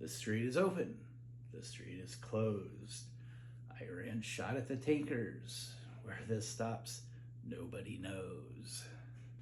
The strait is open. The strait is closed. Iran shot at the tankers. Where this stops, nobody knows.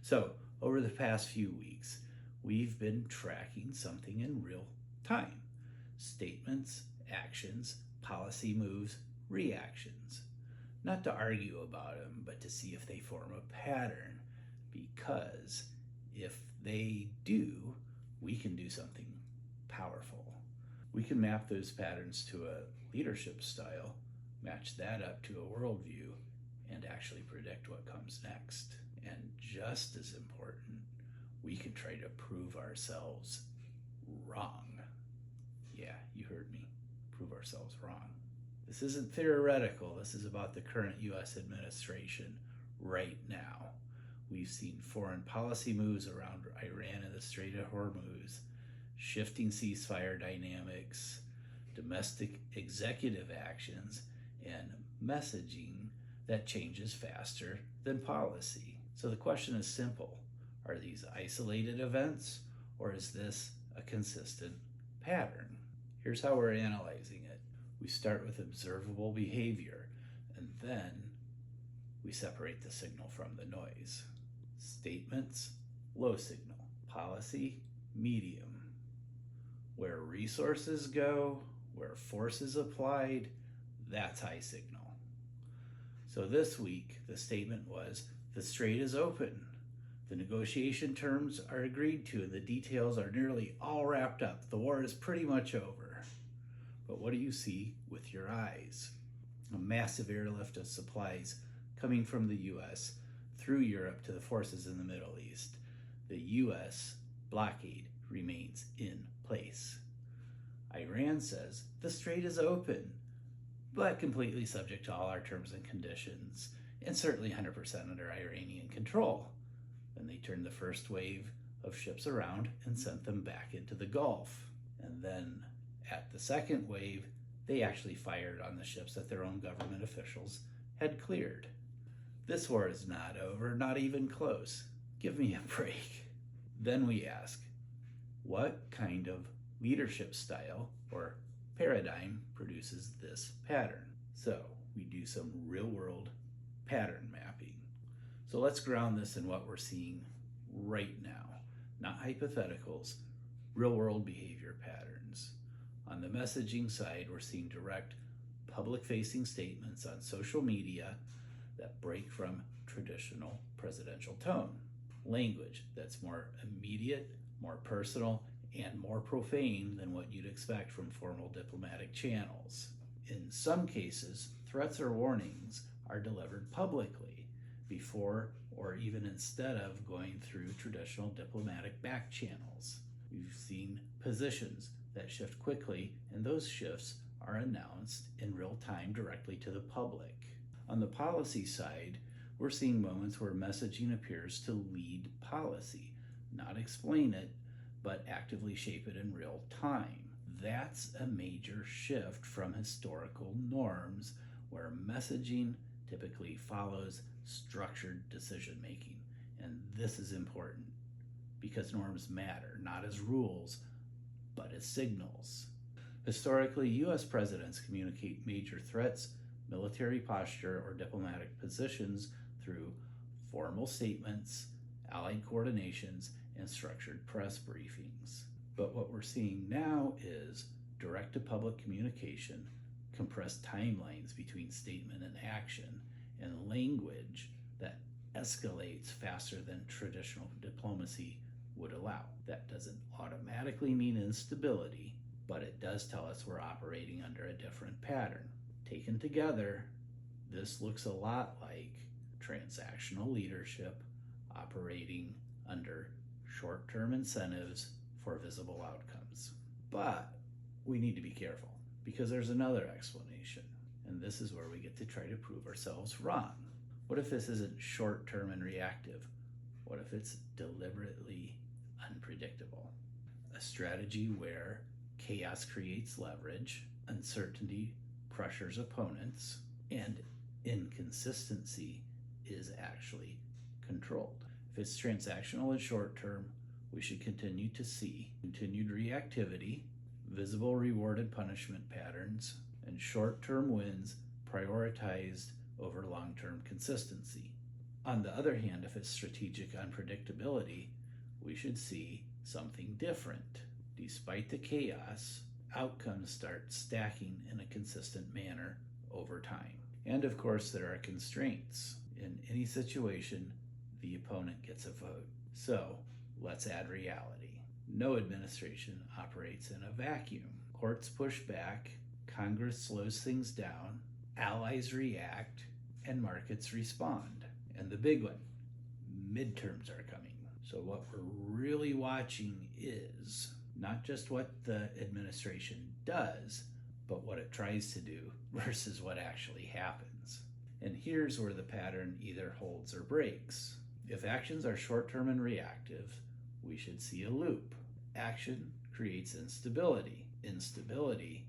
So, over the past few weeks, we've been tracking something in real time. Statements, actions, policy moves, reactions. Not to argue about them, but to see if they form a pattern. Because if they do, we can do something powerful. We can map those patterns to a leadership style, match that up to a worldview, and actually predict what comes next. And just as important, we can try to prove ourselves wrong. Yeah, you heard me. Prove ourselves wrong. This isn't theoretical. This is about the current U.S. administration right now. We've seen foreign policy moves around Iran and the Strait of Hormuz, shifting ceasefire dynamics, domestic executive actions, and messaging that changes faster than policy. So the question is simple. Are these isolated events, or is this a consistent pattern? Here's how we're analyzing it. We start with observable behavior, and then we separate the signal from the noise. Statements, low signal. Policy, medium. Where resources go, where force is applied, that's high signal. So this week, the statement was, the strait is open. The negotiation terms are agreed to and the details are nearly all wrapped up. The war is pretty much over. But what do you see with your eyes? A massive airlift of supplies coming from the U.S. through Europe to the forces in the Middle East. The U.S. blockade remains in place. Iran says the strait is open, but completely subject to all our terms and conditions, and certainly 100% under Iranian control. Then they turned the first wave of ships around and sent them back into the Gulf. And then at the second wave, they actually fired on the ships that their own government officials had cleared. This war is not over, not even close. Give me a break. Then we ask, what kind of leadership style or paradigm produces this pattern? So we do some real-world pattern mapping. So let's ground this in what we're seeing right now, not hypotheticals, real-world behavior patterns. On the messaging side, we're seeing direct public-facing statements on social media that break from traditional presidential tone. Language that's more immediate, more personal, and more profane than what you'd expect from formal diplomatic channels. In some cases, threats or warnings are delivered publicly before or even instead of going through traditional diplomatic back channels. We've seen positions that shift quickly, and those shifts are announced in real time directly to the public. On the policy side, we're seeing moments where messaging appears to lead policy, not explain it, but actively shape it in real time. That's a major shift from historical norms where messaging typically follows structured decision making. And this is important because norms matter, not as rules, but as signals. Historically, U.S. presidents communicate major threats, military posture, or diplomatic positions through formal statements, allied coordinations, and structured press briefings. But what we're seeing now is direct-to-public communication, compressed timelines between statement and action, and language that escalates faster than traditional diplomacy would allow. That doesn't automatically mean instability, but it does tell us we're operating under a different pattern. Taken together, this looks a lot like transactional leadership operating under short-term incentives for visible outcomes. But we need to be careful because there's another explanation, and this is where we get to try to prove ourselves wrong. What if this isn't short-term and reactive? What if it's deliberately unpredictable? A strategy where chaos creates leverage, uncertainty pressures opponents, and inconsistency is actually controlled. If it's transactional and short-term, we should continue to see continued reactivity, visible reward and punishment patterns, and short-term wins prioritized over long-term consistency. On the other hand, if it's strategic unpredictability, we should see something different. Despite the chaos, outcomes start stacking in a consistent manner over time. And of course, there are constraints. In any situation, the opponent gets a vote. So let's add reality. No administration operates in a vacuum. Courts push back, Congress slows things down, allies react, and markets respond. And the big one, midterms are coming. So what we're really watching is not just what the administration does, but what it tries to do versus what actually happens. And here's where the pattern either holds or breaks. If actions are short-term and reactive, we should see a loop. Action creates instability. Instability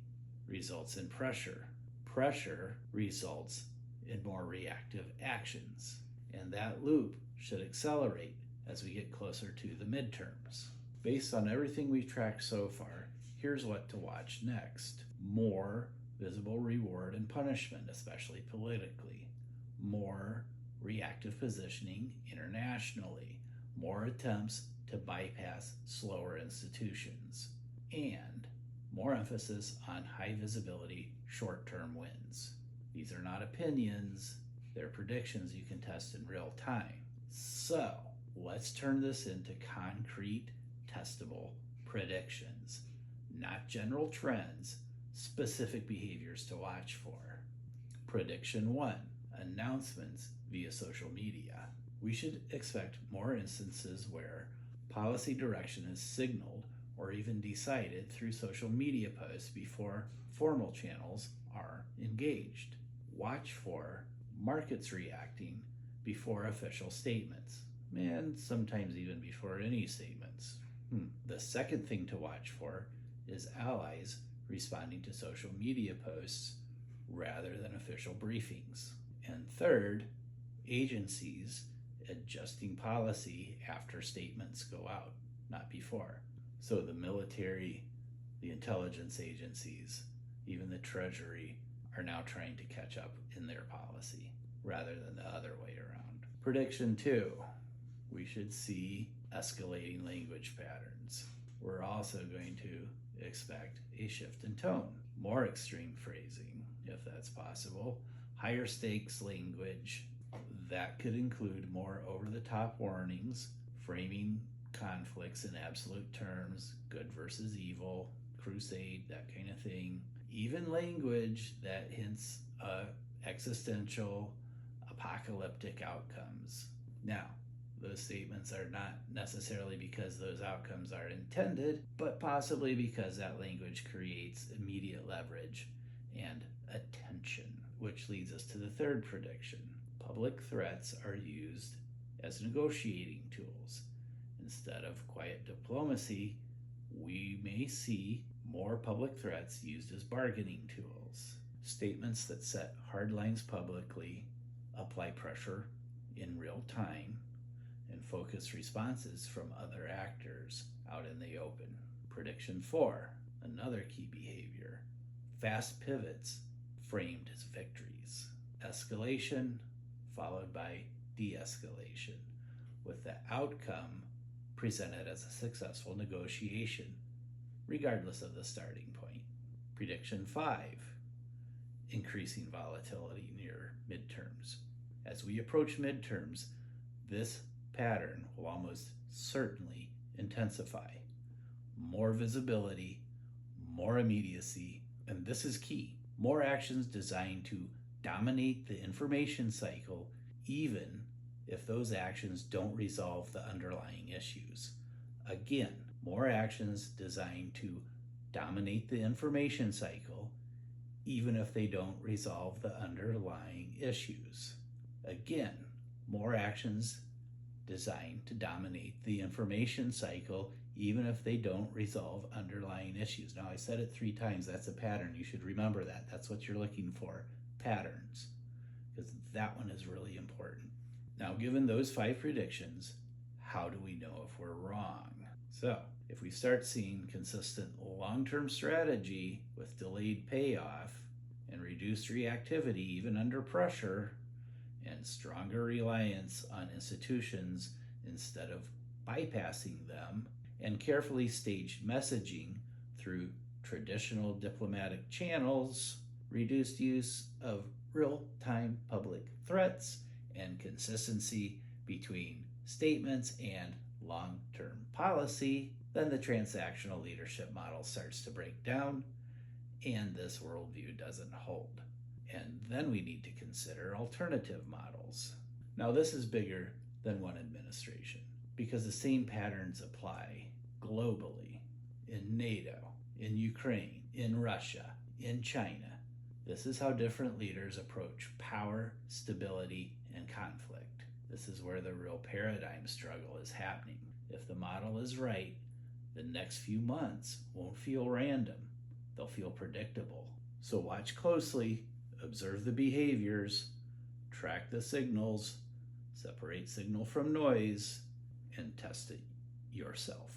results in pressure. Pressure results in more reactive actions. And that loop should accelerate as we get closer to the midterms. Based on everything we've tracked so far, here's what to watch next. More visible reward and punishment, especially politically. More reactive positioning internationally. More attempts to bypass slower institutions. And more emphasis on high visibility, short-term wins. These are not opinions, they're predictions you can test in real time. So let's turn this into concrete, testable predictions, not general trends, specific behaviors to watch for. Prediction 1, announcements via social media. We should expect more instances where policy direction is signaled or even decided through social media posts before formal channels are engaged. Watch for markets reacting before official statements, and sometimes even before any statements. The second thing to watch for is allies responding to social media posts rather than official briefings. And third, agencies adjusting policy after statements go out, not before. So the military, the intelligence agencies, even the Treasury are now trying to catch up in their policy rather than the other way around. Prediction 2, we should see escalating language patterns. We're also going to expect a shift in tone, more extreme phrasing, if that's possible, higher stakes language. That could include more over-the-top warnings, framing conflicts in absolute terms, good versus evil, crusade, that kind of thing. Even language that hints existential, apocalyptic outcomes. Now, those statements are not necessarily because those outcomes are intended, but possibly because that language creates immediate leverage and attention, which leads us to the third prediction. Public threats are used as negotiating tools. Instead of quiet diplomacy, we may see more public threats used as bargaining tools. Statements that set hard lines publicly, apply pressure in real time, and focus responses from other actors out in the open. Prediction 4, another key behavior. Fast pivots framed as victories. Escalation followed by de-escalation, with the outcome presented as a successful negotiation, regardless of the starting point. Prediction 5, increasing volatility near midterms. As we approach midterms, this pattern will almost certainly intensify. More visibility, more immediacy, and this is key. More actions designed to dominate the information cycle, even if those actions don't resolve the underlying issues. Again, more actions designed to dominate the information cycle, even if they don't resolve the underlying issues. Again, more actions designed to dominate the information cycle, even if they don't resolve underlying issues. Now, I said it 3 times. That's a pattern. You should remember that. That's what you're looking for, patterns, because that one is really important. Now, given those 5 predictions, how do we know if we're wrong? So, If we start seeing consistent long-term strategy with delayed payoff and reduced reactivity even under pressure, and stronger reliance on institutions instead of bypassing them, and carefully staged messaging through traditional diplomatic channels, reduced use of real-time public threats, and consistency between statements and long-term policy, then the transactional leadership model starts to break down and this worldview doesn't hold. And then we need to consider alternative models. Now, this is bigger than one administration because the same patterns apply globally in NATO, in Ukraine, in Russia, in China. This is how different leaders approach power, stability, and conflict. This is where the real paradigm struggle is happening. If the model is right, the next few months won't feel random. They'll feel predictable. So watch closely, observe the behaviors, track the signals, separate signal from noise, and test it yourself.